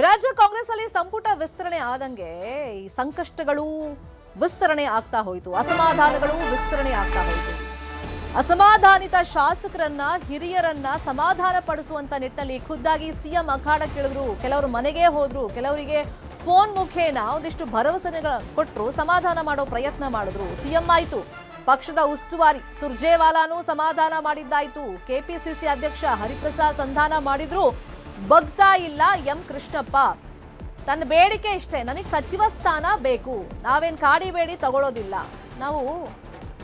ರಾಜ್ಯ ಕಾಂಗ್ರೆಸ್ ಅಲ್ಲಿ ಸಂಪುಟ ವಿಸ್ತರಣೆ ಆದಂಗೆ ಈ ಸಂಕಷ್ಟಗಳು ವಿಸ್ತರಣೆ ಆಗ್ತಾ ಹೋಯಿತು, ಅಸಮಾಧಾನಗಳು ವಿಸ್ತರಣೆ ಆಗ್ತಾ ಹೋಯಿತು. ಅಸಮಾಧಾನಿತ ಶಾಸಕರನ್ನ ಹಿರಿಯರನ್ನ ಸಮಾಧಾನ ಪಡಿಸುವಂತ ನಿಟ್ಟಿನಲ್ಲಿ ಖುದ್ದಾಗಿ ಸಿಎಂ ಅಖಾಡಕ್ಕಿಳಿದ್ರು. ಕೆಲವರು ಮನೆಗೆ ಹೋದ್ರು, ಕೆಲವರಿಗೆ ಫೋನ್ ಮುಖೇನ ಒಂದಿಷ್ಟು ಭರವಸೆ ಕೊಟ್ಟರು, ಸಮಾಧಾನ ಮಾಡೋ ಪ್ರಯತ್ನ ಮಾಡಿದ್ರು. ಸಿಎಂ ಆಯ್ತು, ಪಕ್ಷದ ಉಸ್ತುವಾರಿ ಸುರ್ಜೇವಾಲಾನೂ ಸಮಾಧಾನ ಮಾಡಿದ್ದಾಯ್ತು. ಕೆಪಿಸಿಸಿ ಅಧ್ಯಕ್ಷ ಹರಿಪ್ರಸಾದ್ ಸಂಧಾನ ಮಾಡಿದ್ರು. ಬಗ್ತಾ ಇಲ್ಲ ಎಂ ಕೃಷ್ಣಪ್ಪ. ತನ್ನ ಬೇಡಿಕೆ ಇಷ್ಟೇ, ನನಗೆ ಸಚಿವ ಸ್ಥಾನ ಬೇಕು, ನಾವೇನ್ ಕಾಡಿ ಬೇಡಿ ತಗೊಳ್ಳೋದಿಲ್ಲ, ನಾವು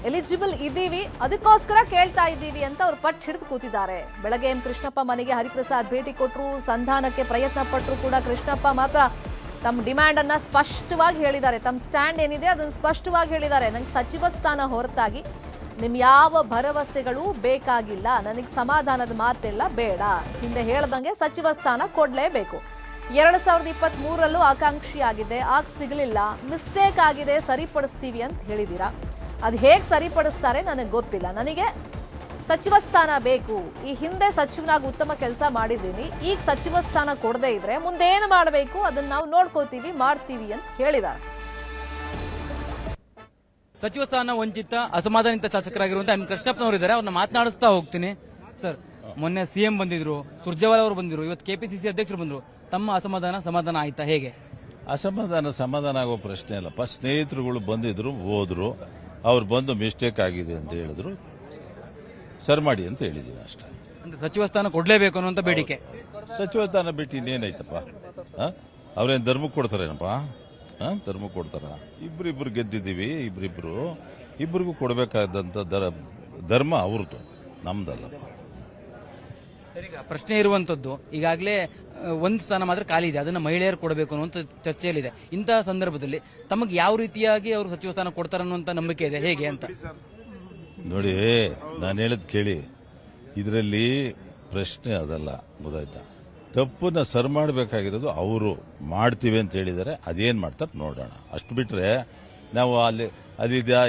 ಎಲಿಜಿಬಲ್ ಇದ್ದೀವಿ, ಅದಕ್ಕೋಸ್ಕರ ಕೇಳ್ತಾ ಇದ್ದೀವಿ ಅಂತ ಅವ್ರು ಪಟ್ಟು ಹಿಡಿದು ಕೂತಿದ್ದಾರೆ. ಬೆಳಗ್ಗೆ ಎಂ ಕೃಷ್ಣಪ್ಪ ಮನೆಗೆ ಹರಿಪ್ರಸಾದ್ ಭೇಟಿ ಕೊಟ್ಟರು, ಸಂಧಾನಕ್ಕೆ ಪ್ರಯತ್ನ ಪಟ್ಟರು ಕೂಡ ಕೃಷ್ಣಪ್ಪ ಮಾತ್ರ ತಮ್ಮ ಡಿಮ್ಯಾಂಡ್ ಅನ್ನ ಸ್ಪಷ್ಟವಾಗಿ ಹೇಳಿದ್ದಾರೆ. ತಮ್ಮ ಸ್ಟ್ಯಾಂಡ್ ಏನಿದೆ ಅದನ್ನು ಸ್ಪಷ್ಟವಾಗಿ ಹೇಳಿದ್ದಾರೆ. ನಂಗೆ ಸಚಿವ ಸ್ಥಾನ ಹೊರತಾಗಿ ನಿಮ್ ಯಾವ ಭರವಸೆಗಳು ಬೇಕಾಗಿಲ್ಲ, ನನಗೆ ಸಮಾಧಾನದ ಮಾತೆಲ್ಲ ಬೇಡ, ಹಿಂದೆ ಹೇಳ್ದಂಗೆ ಸಚಿವ ಸ್ಥಾನ ಕೊಡ್ಲೇಬೇಕು. 2023ರಲ್ಲೂ ಆಕಾಂಕ್ಷಿಯಾಗಿದೆ, ಆಗ ಸಿಗಲಿಲ್ಲ, ಮಿಸ್ಟೇಕ್ ಆಗಿದೆ, ಸರಿಪಡಿಸ್ತೀವಿ ಅಂತ ಹೇಳಿದೀರಾ. ಅದು ಹೇಗೆ ಸರಿಪಡಿಸ್ತಾರೆ ನನಗೆ ಗೊತ್ತಿಲ್ಲ, ನನಗೆ ಸಚಿವ ಸ್ಥಾನ ಬೇಕು, ಈ ಹಿಂದೆ ಸಚಿವನಾಗಿ ಉತ್ತಮ ಕೆಲಸ ಮಾಡಿದ್ದೀನಿ, ಈಗ ಸಚಿವ ಸ್ಥಾನ ಕೊಡದೇ ಇದ್ರೆ ಮುಂದೇನು ಮಾಡಬೇಕು ಅದನ್ನ ನಾವು ನೋಡ್ಕೋತೀವಿ, ಮಾಡ್ತೀವಿ ಅಂತ ಹೇಳಿದ್ದಾರೆ. ಸಚಿವ ಸ್ಥಾನ ವಂಚಿತ ಅಸಮಾಧಾನಿತ ಶಾಸಕರಾಗಿರುವಂತಹ ಎಂ ಕೃಷ್ಣಪ್ಪನವರು ಇದ್ದಾರೆ, ಅವ್ರನ್ನ ಮಾತನಾಡಿಸ್ತಾ ಹೋಗ್ತೀನಿ. ಸರ್, ಮೊನ್ನೆ ಸಿಎಂ ಬಂದಿದ್ರು, ಸುರ್ಜೇವಾಲಾ ಅವರು ಬಂದಿದ್ರು, ಇವತ್ತು ಕೆಪಿಸಿಸಿ ಅಧ್ಯಕ್ಷರು ಬಂದ್ರು. ತಮ್ಮ ಸಮಾಧಾನ ಆಯ್ತಾ? ಹೇಗೆ ಸಮಾಧಾನ ಆಗೋ ಪ್ರಶ್ನೆ ಅಲ್ಲಪ್ಪ. ಸ್ನೇಹಿತರುಗಳು ಬಂದಿದ್ರು, ಹೋದ್ರು, ಅವ್ರು ಬಂದು ಮಿಸ್ಟೇಕ್ ಆಗಿದೆ ಅಂತ ಹೇಳಿದ್ರು, ಸರ್ ಮಾಡಿ ಅಂತ ಹೇಳಿದೀನಿ ಅಷ್ಟೇ. ಅಂದ್ರೆ ಸಚಿವ ಸ್ಥಾನ ಕೊಡ್ಲೇಬೇಕು ಅನ್ನುವಂತ ಬೇಡಿಕೆ. ಸಚಿವ ಸ್ಥಾನ ಬಿಟ್ಟು ಇನ್ನೇನೈತಪ್ಪ? ಅವ್ರೇನು ಧರ್ಮಕ್ಕೆ ಕೊಡ್ತಾರೇನಪ್ಪ? ಧರ್ಮಕ್ಕೆ ಕೊಡ್ತಾರ? ಇಬ್ರಿಬ್ರು ಗೆದ್ದಿದ್ದೀವಿ, ಇಬ್ಬರಿಗೂ ಕೊಡಬೇಕಾದಂತ ಧರ್ಮ ಅವ್ರದ್ದು, ನಮ್ದಲ್ಲಪ್ಪ. ಸರಿಗ ಪ್ರಶ್ನೆ ಇರುವಂತದ್ದು, ಈಗಾಗಲೇ ಒಂದು ಸ್ಥಾನ ಮಾತ್ರ ಖಾಲಿ ಇದೆ, ಅದನ್ನ ಮಹಿಳೆಯರು ಕೊಡಬೇಕು ಅನ್ನುವಂತ ಚರ್ಚೆಯಲ್ಲಿದೆ. ಇಂತಹ ಸಂದರ್ಭದಲ್ಲಿ ತಮಗೆ ಯಾವ ರೀತಿಯಾಗಿ ಅವರು ಸಚಿವ ಸ್ಥಾನ ಕೊಡ್ತಾರೆ ಅನ್ನುವಂತ ನಂಬಿಕೆ ಇದೆ, ಹೇಗೆ ಅಂತ? ನೋಡಿ, ನಾನು ಹೇಳದ್ ಕೇಳಿ, ಇದರಲ್ಲಿ ಪ್ರಶ್ನೆ ಅದಲ್ಲ, ಗೊತ್ತಾಯ್ತಾ? ತಪ್ಪನ್ನ ಸರ್ ಮಾಡಬೇಕಾಗಿರೋದು ಅವರು ಮಾಡ್ತೀವಿ ಅಂತ ಹೇಳಿದ್ದಾರೆ, ಅದೇನು ಮಾಡ್ತಾರೆ ನೋಡೋಣ. ಅಷ್ಟು ಬಿಟ್ರೆ ನಾವು ಅಲ್ಲಿ ಅದಿದ್ಯಾ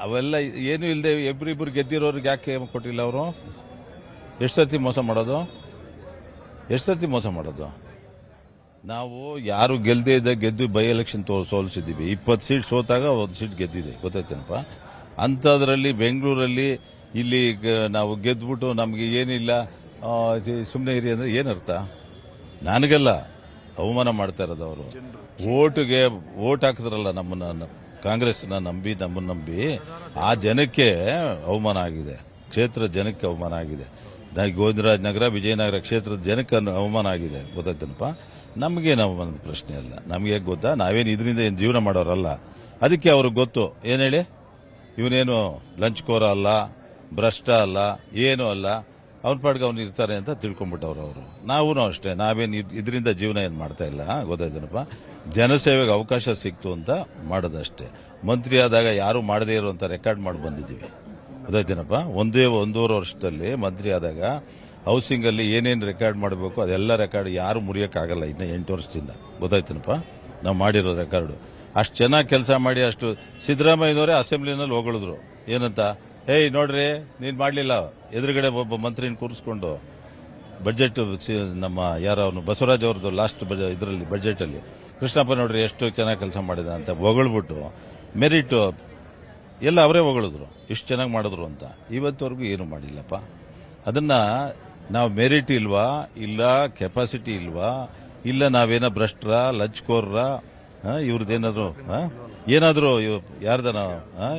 ಅವೆಲ್ಲ ಏನು ಇಲ್ಲದೆ ಇಬ್ಬರಿಬ್ಬರು ಗೆದ್ದಿರೋರಿಗೆ ಯಾಕೆ ಕೊಟ್ಟಿಲ್ಲ ಅವರು? ಎಷ್ಟು ಸರ್ತಿ ಮೋಸ ಮಾಡೋದು? ನಾವು ಯಾರು ಗೆಲ್ಲದೆ ಇದ್ದ ಗೆದ್ದು ಬೈ ಎಲೆಕ್ಷನ್ ಸೋಲಿಸಿದ್ದೀವಿ. 20 ಸೀಟ್ ಸೋತಾಗ 1 ಸೀಟ್ ಗೆದ್ದಿದೆ, ಗೊತ್ತಾಯ್ತೇನಪ್ಪ? ಅಂಥದ್ರಲ್ಲಿ ಬೆಂಗಳೂರಲ್ಲಿ ಇಲ್ಲಿ ನಾವು ಗೆದ್ಬಿಟ್ಟು ನಮಗೆ ಏನಿಲ್ಲ ಸುಮ್ಮನೆ ಇರಿ ಅಂದ್ರೆ ಏನರ್ಥ? ನನಗೆಲ್ಲ ಅವಮಾನ ಮಾಡ್ತಾ ಇರೋದು ಅವರು. ಓಟ್ ಹಾಕಿದ್ರಲ್ಲ ನಮ್ಮನ್ನ, ಕಾಂಗ್ರೆಸ್ನ ನಮ್ಮನ್ನ ನಂಬಿ, ಆ ಜನಕ್ಕೆ ಅವಮಾನ ಆಗಿದೆ, ಕ್ಷೇತ್ರದ ಜನಕ್ಕೆ ಅವಮಾನ ಆಗಿದೆ. ಗೋವಿಂದರಾಜ ನಗರ, ವಿಜಯನಗರ ಕ್ಷೇತ್ರದ ಜನಕ್ಕೆ ಅವಮಾನ ಆಗಿದೆ, ಗೊತ್ತಾಯ್ತನಪ್ಪ? ನಮಗೇನು ಅವಮಾನದ ಪ್ರಶ್ನೆ ಅಲ್ಲ. ನಮಗೆ ಗೊತ್ತಾ, ನಾವೇನು ಇದರಿಂದ ಏನು ಜೀವನ ಮಾಡೋರಲ್ಲ. ಅದಕ್ಕೆ ಅವ್ರಿಗೆ ಗೊತ್ತು. ಏನು ಹೇಳಿ, ಇವನೇನು ಲಂಚ್ಕೋರ ಅಲ್ಲ, ಭ್ರಷ್ಟ ಅಲ್ಲ, ಏನೂ ಅಲ್ಲ, ಅವ್ನ ಪಾಡ್ಗೆ ಅವ್ನು ಇರ್ತಾರೆ ಅಂತ ತಿಳ್ಕೊಂಡ್ಬಿಟ್ಟವ್ರು ಅವರು. ನಾವೂ ಅಷ್ಟೇ, ನಾವೇನು ಇದರಿಂದ ಜೀವನ ಏನು ಮಾಡ್ತಾ ಇಲ್ಲ, ಗೊತ್ತಾಯ್ತನಪ್ಪ? ಜನಸೇವೆಗೆ ಅವಕಾಶ ಸಿಕ್ತು ಅಂತ ಮಾಡೋದಷ್ಟೇ. ಮಂತ್ರಿ ಆದಾಗ ಯಾರು ಮಾಡದೇ ಇರುವಂತ ರೆಕಾರ್ಡ್ ಮಾಡಿ ಬಂದಿದ್ದೀವಿ, ಗೊತ್ತಾಯ್ತೇನಪ್ಪ? ಒಂದೂವರೆ ವರ್ಷದಲ್ಲಿ ಮಂತ್ರಿ ಆದಾಗ ಹೌಸಿಂಗ್ ಅಲ್ಲಿ ಏನೇನು ರೆಕಾರ್ಡ್ ಮಾಡಬೇಕು ಅದೆಲ್ಲ ರೆಕಾರ್ಡ್ ಯಾರು ಮುರಿಯೋಕ್ಕಾಗಲ್ಲ. ಇನ್ನು 8 ವರ್ಷದಿಂದ, ಗೊತ್ತಾಯ್ತೇನಪ್ಪ? ನಾವು ಮಾಡಿರೋ ರೆಕಾರ್ಡು ಅಷ್ಟು ಚೆನ್ನಾಗಿ ಕೆಲಸ ಮಾಡಿ, ಅಷ್ಟು ಸಿದ್ದರಾಮಯ್ಯನವರೇ ಅಸೆಂಬ್ಲಿನಲ್ಲಿ ಹೊಗಳಿದ್ರು. ಏನಂತ? ಹೇಯ್ ನೋಡ್ರಿ, ನೀನು ಮಾಡಲಿಲ್ಲ, ಎದುರುಗಡೆ ಒಬ್ಬ ಮಂತ್ರಿನ ಕೂರಿಸ್ಕೊಂಡು ಬಜೆಟ್ ನಮ್ಮ ಅವನು ಬಸವರಾಜ್ ಅವ್ರದ್ದು ಲಾಸ್ಟ್ ಇದರಲ್ಲಿ ಬಜೆಟಲ್ಲಿ ಕೃಷ್ಣಪ್ಪ ನೋಡ್ರಿ ಎಷ್ಟು ಚೆನ್ನಾಗಿ ಕೆಲಸ ಮಾಡಿದ ಅಂತ ಹೊಗಳ್ಬಿಟ್ಟು ಮೆರಿಟ್ ಎಲ್ಲ ಅವರೇ ಹೊಗಳಿದ್ರು, ಇಷ್ಟು ಚೆನ್ನಾಗಿ ಮಾಡಿದ್ರು ಅಂತ. ಇವತ್ತವರೆಗೂ ಏನು ಮಾಡಿಲ್ಲಪ್ಪ. ಅದನ್ನ ನಾವು ಮೆರಿಟ್ ಇಲ್ವಾ, ಇಲ್ಲ ಕೆಪಾಸಿಟಿ ಇಲ್ವಾ, ಇಲ್ಲ ನಾವೇನೋ ಭ್ರಷ್ಟರ, ಲಂಚ್ಕೋರ್ರ, ಇವ್ರದ್ದೇನಾದ್ರು ಏನಾದ್ರು ಯಾರ್ದನ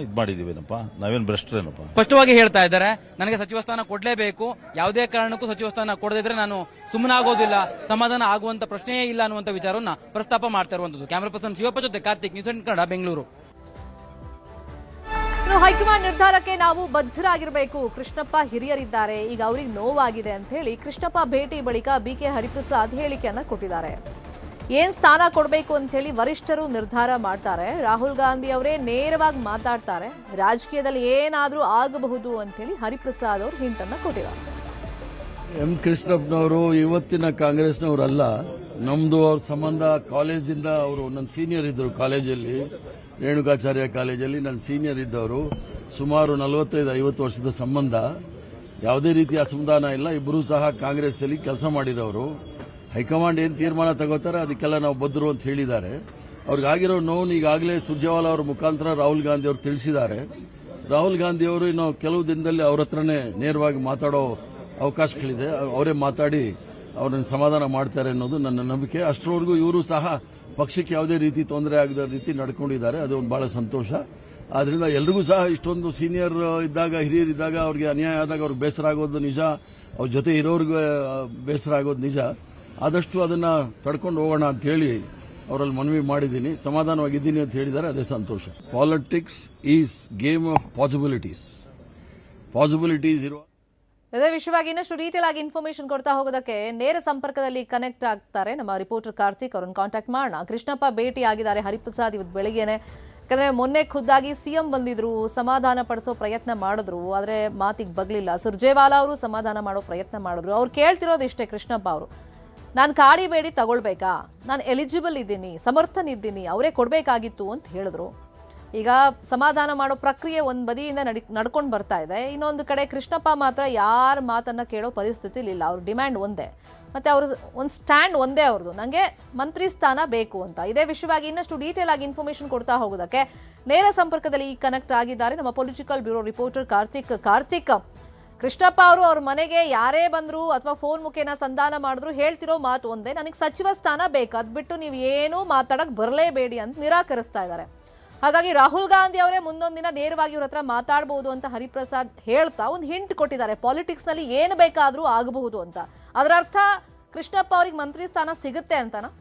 ಇದು ಮಾಡಿದೀವೇನಪ್ಪ? ನಾವೇನು ಭ್ರಷ್ಟರೇನಪ್ಪ? ಸ್ಪಷ್ಟವಾಗಿ ಹೇಳ್ತಾ ಇದ್ದಾರೆ, ನನಗೆ ಸಚಿವ ಸ್ಥಾನ ಕೊಡ್ಲೇಬೇಕು, ಯಾವುದೇ ಕಾರಣಕ್ಕೂ ಸಚಿವ ಸ್ಥಾನ ಕೊಡದಿದ್ರೆ ನಾನು ಸುಮ್ಮನಾಗೋದಿಲ್ಲ, ಸಮಾಧಾನ ಆಗುವಂತ ಪ್ರಶ್ನೆಯೇ ಇಲ್ಲ ಅನ್ನುವಂತ ವಿಚಾರವನ್ನ ಪ್ರಸ್ತಾಪ ಮಾಡ್ತಾ ಇರುವಂತದ್ದು. ಕ್ಯಾಮರಾ ಪರ್ಸನ್ ಶಿವಪ್ಪ ಜೊತೆ ಕಾರ್ತಿಕ್, ನ್ಯೂಸ್ 18 ಕನ್ನಡ, ಬೆಂಗಳೂರು. ಹೈಕಮಾಂಡ್ ನಿರ್ಧಾರಕ್ಕೆ ನಾವು ಬದ್ಧರಾಗಿರಬೇಕು, ಕೃಷ್ಣಪ್ಪ ಹಿರಿಯರಿದ್ದಾರೆ, ಈಗ ಅವರಿಗೆ ನೋವಾಗಿದೆ ಅಂತ ಹೇಳಿ ಕೃಷ್ಣಪ್ಪ ಭೇಟಿ ಬಳಿಕ ಬಿಕೆ ಹರಿಪ್ರಸಾದ್ ಹೇಳಿಕೆಯನ್ನ ಕೊಟ್ಟಿದ್ದಾರೆ. ಏನ್ ಸ್ಥಾನ ಕೊಡಬೇಕು ಅಂತ ಹೇಳಿ ವರಿಷ್ಠರು ನಿರ್ಧಾರ ಮಾಡ್ತಾರೆ. ರಾಹುಲ್ ಗಾಂಧಿ ಅವರೇ ನೇರವಾಗಿ ಮಾತಾಡ್ತಾರೆ. ರಾಜಕೀಯದಲ್ಲಿ ಏನಾದ್ರೂ ಆಗಬಹುದು ಅಂತ ಹೇಳಿ ಹರಿಪ್ರಸಾದ್ ಅವರು ಹಿಂಟ್ ಅನ್ನ ಕೊಟ್ಟಿದ್ದಾರೆ. ಎಂ ಕೃಷ್ಣಪ್ಪನವರು ಇವತ್ತಿನ ಕಾಂಗ್ರೆಸ್ನವರಲ್ಲ, ನಮ್ದು ಅವ್ರ ಸಂಬಂಧ ಕಾಲೇಜಿಂದ. ಅವರು ನನ್ನ ಸೀನಿಯರ್ ಇದ್ದರು ಕಾಲೇಜಲ್ಲಿ, ರೇಣುಕಾಚಾರ್ಯ ಕಾಲೇಜಲ್ಲಿ ನನ್ನ ಸೀನಿಯರ್ ಇದ್ದವರು. ಸುಮಾರು 45-50 ವರ್ಷದ ಸಂಬಂಧ. ಯಾವುದೇ ರೀತಿಯ ಅಸಮಾಧಾನ ಇಲ್ಲ. ಇಬ್ಬರೂ ಸಹ ಕಾಂಗ್ರೆಸ್ ಅಲ್ಲಿ ಕೆಲಸ ಮಾಡಿರೋರು. ಹೈಕಮಾಂಡ್ ಏನು ತೀರ್ಮಾನ ತಗೋತಾರೆ ಅದಕ್ಕೆಲ್ಲ ನಾವು ಬದ್ಧರು ಅಂತ ಹೇಳಿದ್ದಾರೆ. ಅವ್ರಿಗಾಗಿರೋ ನೋವು ಈಗಾಗಲೇ ಸುರ್ಜೇವಾಲಾ ಅವರ ಮುಖಾಂತರ ರಾಹುಲ್ ಗಾಂಧಿ ಅವರು ತಿಳಿಸಿದ್ದಾರೆ. ರಾಹುಲ್ ಗಾಂಧಿ ಅವರು ಇನ್ನು ಕೆಲವು ದಿನದಲ್ಲಿ ಅವ್ರ ಹತ್ರನೇ ನೇರವಾಗಿ ಮಾತಾಡೋ ಅವಕಾಶಗಳಿದೆ. ಅವರೇ ಮಾತಾಡಿ ಅವ್ರನ್ನ ಸಮಾಧಾನ ಮಾಡ್ತಾರೆ ಅನ್ನೋದು ನನ್ನ ನಂಬಿಕೆ. ಅಷ್ಟರವರೆಗೂ ಇವರು ಸಹ ಪಕ್ಷಕ್ಕೆ ಯಾವುದೇ ರೀತಿ ತೊಂದರೆ ಆಗದ ರೀತಿ ನಡ್ಕೊಂಡಿದ್ದಾರೆ. ಅದು ಒಂದು ಬಹಳ ಸಂತೋಷ. ಆದ್ರಿಂದ ಎಲ್ರಿಗೂ ಸಹ ಇಷ್ಟೊಂದು ಸೀನಿಯರ್ ಇದ್ದಾಗ, ಹಿರಿಯರಿದ್ದಾಗ ಅವ್ರಿಗೆ ಅನ್ಯಾಯ ಆದಾಗ ಅವ್ರಿಗೆ ಬೇಸರ ಆಗೋದು ನಿಜ, ಅವ್ರ ಜೊತೆ ಇರೋರಿಗೆ ಬೇಸರ ಆಗೋದು ನಿಜ. ಆದಷ್ಟು ಅದನ್ನ ತಡ್ಕೊಂಡು ಹೋಗೋಣ ಅಂತ ಹೇಳಿ ಅವರಲ್ಲಿ ಮನವಿ ಮಾಡಿದ್ದೀನಿ. ಸಮಾಧಾನವಾಗಿದ್ದೀನಿ ಅಂತ ಹೇಳಿದ್ದಾರೆ, ಅದೇ ಸಂತೋಷ. Politics is game of possibilities ಇರುವ ಇದೇ ವಿಷಯವಾಗಿ ಇನ್ನಷ್ಟು ಡೀಟೇಲ್ ಆಗಿ ಇನ್ಫಾರ್ಮೇಶನ್ ಕೊಡ್ತಾ ಹೋಗೋದಕ್ಕೆ ನೇರ ಸಂಪರ್ಕದಲ್ಲಿ ಕನೆಕ್ಟ್ ಆಗ್ತಾರೆ ನಮ್ಮ ರಿಪೋರ್ಟರ್ ಕಾರ್ತಿಕ್. ಅವರನ್ನು ಕಾಂಟ್ಯಾಕ್ಟ್ ಮಾಡೋಣ. ಕೃಷ್ಣಪ್ಪ ಭೇಟಿ ಆಗಿದ್ದಾರೆ ಹರಿಪ್ರಸಾದ್ ಇವತ್ತು ಬೆಳಿಗ್ಗೆನೆ. ಯಾಕಂದ್ರೆ ಮೊನ್ನೆ ಖುದ್ದಾಗಿ ಸಿಎಂ ಬಂದಿದ್ರು, ಸಮಾಧಾನ ಪಡಿಸೋ ಪ್ರಯತ್ನ ಮಾಡಿದ್ರು, ಆದ್ರೆ ಮಾತಿಗೆ ಬಗ್ಲಿಲ್ಲ. ಸುರ್ಜೇವಾಲಾ ಅವರು ಸಮಾಧಾನ ಮಾಡೋ ಪ್ರಯತ್ನ ಮಾಡಿದ್ರು. ಅವ್ರು ಕೇಳ್ತಿರೋದು ಇಷ್ಟೇ, ಕೃಷ್ಣಪ್ಪ ಅವರು, ನಾನು ಕಾಡಿ ಬೇಡಿ ತಗೊಳ್ಬೇಕಾ, ನಾನು ಎಲಿಜಿಬಲ್ ಇದ್ದೀನಿ, ಸಮರ್ಥನಿದ್ದೀನಿ, ಅವರೇ ಕೊಡಬೇಕಾಗಿತ್ತು ಅಂತ ಹೇಳಿದ್ರು. ಈಗ ಸಮಾಧಾನ ಮಾಡೋ ಪ್ರಕ್ರಿಯೆ ಒಂದು ಬದಿಯಿಂದ ನಡ್ಕೊಂಡು ಬರ್ತಾ ಇದೆ. ಇನ್ನೊಂದು ಕಡೆ ಕೃಷ್ಣಪ್ಪ ಮಾತ್ರ ಯಾರ ಮಾತನ್ನ ಕೇಳೋ ಪರಿಸ್ಥಿತಿ ಇಲ್ಲ. ಅವ್ರ ಡಿಮ್ಯಾಂಡ್ ಒಂದೇ, ಮತ್ತೆ ಅವ್ರ ಒಂದು ಸ್ಟ್ಯಾಂಡ್ ಒಂದೇ ಅವ್ರದ್ದು, ನನಗೆ ಮಂತ್ರಿ ಸ್ಥಾನ ಬೇಕು ಅಂತ. ಇದೇ ವಿಷಯವಾಗಿ ಇನ್ನಷ್ಟು ಡೀಟೇಲ್ ಆಗಿ ಇನ್ಫಾರ್ಮೇಶನ್ ಕೊಡ್ತಾ ಹೋಗೋದಕ್ಕೆ ನೇರ ಸಂಪರ್ಕದಲ್ಲಿ ಈಗ ಕನೆಕ್ಟ್ ಆಗಿದ್ದಾರೆ ನಮ್ಮ political bureau reporter Karthik. Krishnappa ಅವರು ಅವ್ರ ಮನೆಗೆ ಯಾರೇ ಬಂದ್ರು ಅಥವಾ ಫೋನ್ ಮುಖೇನ ಸಂಧಾನ ಮಾಡಿದ್ರು ಹೇಳ್ತಿರೋ ಮಾತು ಒಂದೇ, ನನಗೆ ಸಚಿವ ಸ್ಥಾನ ಬೇಕು, ಅದ್ಬಿಟ್ಟು ನೀವು ಏನೂ ಮಾತಾಡಕ್ ಬರಲೇಬೇಡಿ ಅಂತ ನಿರಾಕರಿಸ್ತಾ ಇದ್ದಾರೆ. ಹಾಗಾಗಿ ರಾಹುಲ್ ಗಾಂಧಿ ಅವರೇ ಮುಂದೊಂದು ದಿನ ನೇರವಾಗಿ ಇವ್ರ ಹತ್ರ ಮಾತಾಡಬಹುದು ಅಂತ ಹರಿಪ್ರಸಾದ್ ಹೇಳ್ತಾ ಒಂದು ಹಿಂಟ್ ಕೊಟ್ಟಿದ್ದಾರೆ. ಪಾಲಿಟಿಕ್ಸ್ ನಲ್ಲಿ ಏನು ಬೇಕಾದ್ರೂ ಆಗಬಹುದು ಅಂತ. ಅದರ ಅರ್ಥ ಕೃಷ್ಣಪ್ಪ ಅವ್ರಿಗೆ ಮಂತ್ರಿ ಸ್ಥಾನ ಸಿಗುತ್ತೆ ಅಂತನಾ?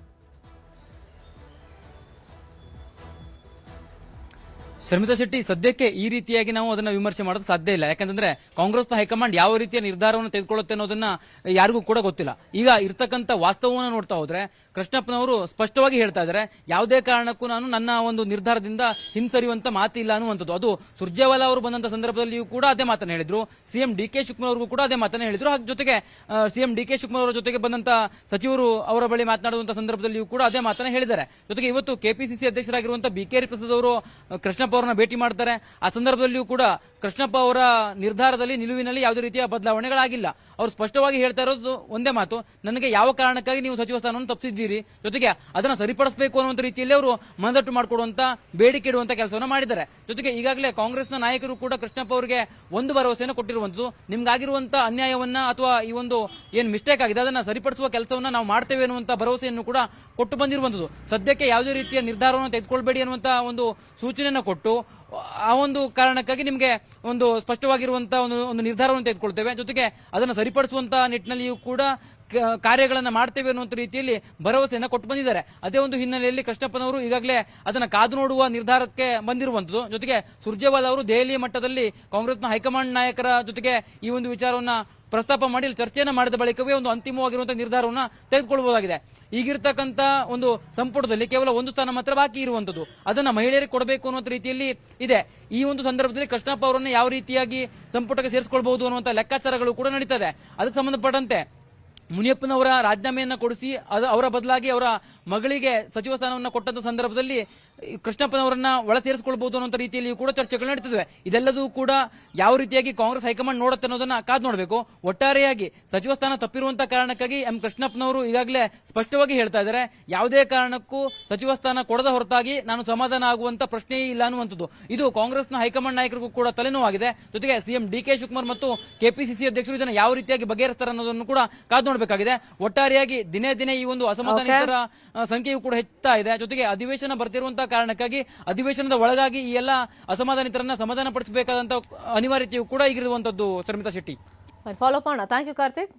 ಶರ್ಮಿತಾ ಶೆಟ್ಟಿ, ಸದ್ಯಕ್ಕೆ ಈ ರೀತಿಯಾಗಿ ನಾವು ಅದನ್ನ ವಿಮರ್ಶೆ ಮಾಡೋದು ಸಾಧ್ಯ ಇಲ್ಲ. ಯಾಕಂತಂದ್ರೆ ಕಾಂಗ್ರೆಸ್ನ ಹೈಕಮಾಂಡ್ ಯಾವ ರೀತಿಯ ನಿರ್ಧಾರವನ್ನು ತೆಗೆದುಕೊಳ್ಳುತ್ತೆ ಅನ್ನೋದನ್ನ ಯಾರಿಗೂ ಕೂಡ ಗೊತ್ತಿಲ್ಲ. ಈಗ ಇರ್ತಕ್ಕಂಥ ವಾಸ್ತವವನ್ನು ನೋಡ್ತಾ ಹೋದ್ರೆ ಕೃಷ್ಣಪ್ಪನವರು ಸ್ಪಷ್ಟವಾಗಿ ಹೇಳ್ತಾ ಇದ್ದಾರೆ, ಯಾವುದೇ ಕಾರಣಕ್ಕೂ ನಾನು ನನ್ನ ಒಂದು ನಿರ್ಧಾರದಿಂದ ಹಿಂಸರಿಯುವಂತ ಮಾತಿಲ್ಲ ಅನ್ನುವಂಥದ್ದು. ಅದು ಸುರ್ಜೇವಾಲಾ ಅವರು ಬಂದಂತ ಸಂದರ್ಭದಲ್ಲಿಯೂ ಕೂಡ ಅದೇ ಮಾತನ್ನ ಹೇಳಿದ್ರು. ಸಿಎಂ ಡಿ.ಕೆ. ಶಿವಕುಮಾರ್ ಅವರಿಗೂ ಕೂಡ ಅದೇ ಮಾತನ್ನ ಹೇಳಿದ್ರು. ಹಾಗೆ ಜೊತೆಗೆ ಸಿಎಂ ಡಿ.ಕೆ. ಶಿವಕುಮಾರ್ ಅವರ ಜೊತೆಗೆ ಬಂದಂತ ಸಚಿವರು ಅವರ ಬಳಿ ಮಾತನಾಡುವಂತ ಸಂದರ್ಭದಲ್ಲಿಯೂ ಕೂಡ ಅದೇ ಮಾತನ್ನ ಹೇಳಿದ್ದಾರೆ. ಜೊತೆಗೆ ಇವತ್ತು ಕೆಪಿಸಿಸಿ ಅಧ್ಯಕ್ಷರಾಗಿರುವಂತಹ ಬಿ.ಕೆ. ಹರಿಪ್ರಸಾದ್ ಅವರು ಕೃಷ್ಣಪ್ಪ ಅವರನ್ನ ಭೇಟಿ ಮಾಡ್ತಾರೆ. ಆ ಸಂದರ್ಭದಲ್ಲಿಯೂ ಕೂಡ ಕೃಷ್ಣಪ್ಪ ಅವರ ನಿರ್ಧಾರದಲ್ಲಿ, ನಿಲುವಿನಲ್ಲಿ ಯಾವುದೇ ರೀತಿಯ ಬದಲಾವಣೆಗಳಾಗಿಲ್ಲ. ಅವರು ಸ್ಪಷ್ಟವಾಗಿ ಹೇಳ್ತಾ ಇರೋದು ಒಂದೇ ಮಾತು, ನನಗೆ ಯಾವ ಕಾರಣಕ್ಕಾಗಿ ನೀವು ಸಚಿವ ಸ್ಥಾನವನ್ನು ತಪ್ಪಿಸಿದ್ದೀರಿ, ಜೊತೆಗೆ ಅದನ್ನ ಸರಿಪಡಿಸಬೇಕು ಅನ್ನುವಂತ ರೀತಿಯಲ್ಲಿ ಅವರು ಮನದಟ್ಟು ಮಾಡಿಕೊಡುವಂತ, ಬೇಡಿಕೆ ಇಡುವಂತ ಕೆಲಸವನ್ನು ಮಾಡಿದ್ದಾರೆ. ಜೊತೆಗೆ ಈಗಾಗಲೇ ಕಾಂಗ್ರೆಸ್ನ ನಾಯಕರು ಕೂಡ ಕೃಷ್ಣಪ್ಪ ಅವರಿಗೆ ಒಂದು ಭರವಸೆಯನ್ನು ಕೊಟ್ಟಿರುವಂತದ್ದು, ನಿಮ್ಗಾಗಿರುವಂತಹ ಅನ್ಯಾಯವನ್ನ ಅಥವಾ ಈ ಒಂದು ಏನ್ ಮಿಸ್ಟೇಕ್ ಆಗಿದೆ ಅದನ್ನ ಸರಿಪಡಿಸುವ ಕೆಲಸವನ್ನ ನಾವು ಮಾಡ್ತೇವೆ ಅನ್ನುವಂತ ಭರವಸೆಯನ್ನು ಕೂಡ ಕೊಟ್ಟು ಬಂದಿರುವಂತದ್ದು. ಸದ್ಯಕ್ಕೆ ಯಾವುದೇ ರೀತಿಯ ನಿರ್ಧಾರವನ್ನು ತೆಗೆದುಕೊಳ್ಬೇಡಿ ಅನ್ನುವಂತ ಒಂದು ಸೂಚನೆಯನ್ನು ಕೊಟ್ಟು ಆ ಒಂದು ಕಾರಣಕ್ಕಾಗಿ ನಿಮಗೆ ಒಂದು ಸ್ಪಷ್ಟವಾಗಿರುವಂತಹ ಒಂದು ನಿರ್ಧಾರವನ್ನು ತೆಗೆದುಕೊಳ್ತೇವೆ, ಜೊತೆಗೆ ಅದನ್ನು ಸರಿಪಡಿಸುವಂತಹ ನಿಟ್ಟಿನಲ್ಲಿಯೂ ಕೂಡ ಕಾರ್ಯಗಳನ್ನ ಮಾಡ್ತೇವೆ ಅನ್ನುವಂಥ ರೀತಿಯಲ್ಲಿ ಭರವಸೆಯನ್ನ ಕೊಟ್ಟು ಬಂದಿದ್ದಾರೆ. ಅದೇ ಒಂದು ಹಿನ್ನೆಲೆಯಲ್ಲಿ ಕೃಷ್ಣಪ್ಪನವರು ಈಗಾಗಲೇ ಅದನ್ನ ಕಾದು ನೋಡುವ ನಿರ್ಧಾರಕ್ಕೆ ಬಂದಿರುವಂತದ್ದು. ಜೊತೆಗೆ ಸುರ್ಜೇವಾಲಾ ಅವರು ದೆಹಲಿ ಮಟ್ಟದಲ್ಲಿ ಕಾಂಗ್ರೆಸ್ನ ಹೈಕಮಾಂಡ್ ನಾಯಕರ ಜೊತೆಗೆ ಈ ಒಂದು ವಿಚಾರವನ್ನ ಪ್ರಸ್ತಾಪ ಮಾಡಿ ಚರ್ಚೆಯನ್ನ ಮಾಡಿದ ಬಳಿಕವೇ ಒಂದು ಅಂತಿಮವಾಗಿರುವಂತಹ ನಿರ್ಧಾರವನ್ನ ತೆಗೆದುಕೊಳ್ಳಬಹುದಾಗಿದೆ. ಈಗಿರ್ತಕ್ಕಂಥ ಒಂದು ಸಂಪುಟದಲ್ಲಿ ಕೇವಲ ಒಂದು ಸ್ಥಾನ ಮಾತ್ರ ಬಾಕಿ ಇರುವಂತದ್ದು, ಅದನ್ನ ಮಹಿಳೆಯರಿಗೆ ಕೊಡಬೇಕು ಅನ್ನುವಂಥ ರೀತಿಯಲ್ಲಿ ಇದೆ. ಈ ಒಂದು ಸಂದರ್ಭದಲ್ಲಿ ಕೃಷ್ಣಪ್ಪ ಅವರನ್ನ ಯಾವ ರೀತಿಯಾಗಿ ಸಂಪುಟಕ್ಕೆ ಸೇರಿಸಿಕೊಳ್ಬಹುದು ಅನ್ನುವಂಥ ಲೆಕ್ಕಾಚಾರಗಳು ಕೂಡ ನಡೀತದೆ. ಅದಕ್ಕೆ ಸಂಬಂಧಪಟ್ಟಂತೆ ಮುನಿಯಪ್ಪನವರ ರಾಜೀನಾಮೆಯನ್ನ ಕೊಡಿಸಿ ಅವರ ಬದಲಾಗಿ ಅವರ ಮಗಳಿಗೆ ಸಚಿವ ಸ್ಥಾನವನ್ನು ಕೊಟ್ಟಂತ ಸಂದರ್ಭದಲ್ಲಿ ಕೃಷ್ಣಪ್ಪನವರನ್ನ ಒಳ ಸೇರಿಸಿಕೊಳ್ಳಬಹುದು ಅನ್ನೋ ರೀತಿಯಲ್ಲಿ ಕೂಡ ಚರ್ಚೆಗಳು ನಡೀತಿವೆ. ಇದೆಲ್ಲದೂ ಕೂಡ ಯಾವ ರೀತಿಯಾಗಿ ಕಾಂಗ್ರೆಸ್ ಹೈಕಮಾಂಡ್ ನೋಡುತ್ತೆ ಅನ್ನೋದನ್ನ ಕಾದು ನೋಡಬೇಕು. ಒಟ್ಟಾರೆಯಾಗಿ ಸಚಿವ ಸ್ಥಾನ ತಪ್ಪಿರುವಂತಹ ಕಾರಣಕ್ಕಾಗಿ ಎಂ ಕೃಷ್ಣಪ್ಪನವರು ಈಗಾಗಲೇ ಸ್ಪಷ್ಟವಾಗಿ ಹೇಳ್ತಾ ಇದ್ದಾರೆ, ಯಾವುದೇ ಕಾರಣಕ್ಕೂ ಸಚಿವ ಸ್ಥಾನ ಕೊಡದ ಹೊರತಾಗಿ ನಾನು ಸಮಾಧಾನ ಆಗುವಂತ ಪ್ರಶ್ನೆಯೇ ಇಲ್ಲ ಅನ್ನುವಂಥದ್ದು. ಇದು ಕಾಂಗ್ರೆಸ್ನ ಹೈಕಮಾಂಡ್ ನಾಯಕರಿಗೂ ಕೂಡ ತಲೆನೋವಾಗಿದೆ. ಜೊತೆಗೆ ಸಿಎಂ ಡಿ.ಕೆ. ಶಿವಕುಮಾರ್ ಮತ್ತು ಕೆಪಿಸಿಸಿ ಅಧ್ಯಕ್ಷರು ಇದನ್ನು ಯಾವ ರೀತಿಯಾಗಿ ಬಗೆಹರಿಸ್ತಾರೆ ಅನ್ನೋದನ್ನು ಕೂಡ ಕಾದು ನೋಡಬೇಕಾಗಿದೆ. ಒಟ್ಟಾರೆಯಾಗಿ ದಿನೇ ದಿನೇ ಈ ಒಂದು ಅಸಮಾಧಾನಿತರ ಸಂಖ್ಯೆಯು ಕೂಡ ಹೆಚ್ಚುತ್ತಾ ಇದೆ. ಜೊತೆಗೆ ಅಧಿವೇಶನ ಬರ್ತಿರುವಂತಹ ಕಾರಣಕ್ಕಾಗಿ ಅಧಿವೇಶನದ ಒಳಗಾಗಿ ಈ ಎಲ್ಲ ಅಸಮಾಧಾನಿತರನ್ನ ಸಮಾಧಾನ ಪಡಿಸಬೇಕಾದಂತಹ ಅನಿವಾರ್ಯತೆಯು ಕೂಡ ಈಗಿರುವಂತದ್ದು. ಶರ್ಮಿತಾ ಶೆಟ್ಟಿ, ಫಾಲೋ ಮಾಡೋಣ. Thank you Karthik.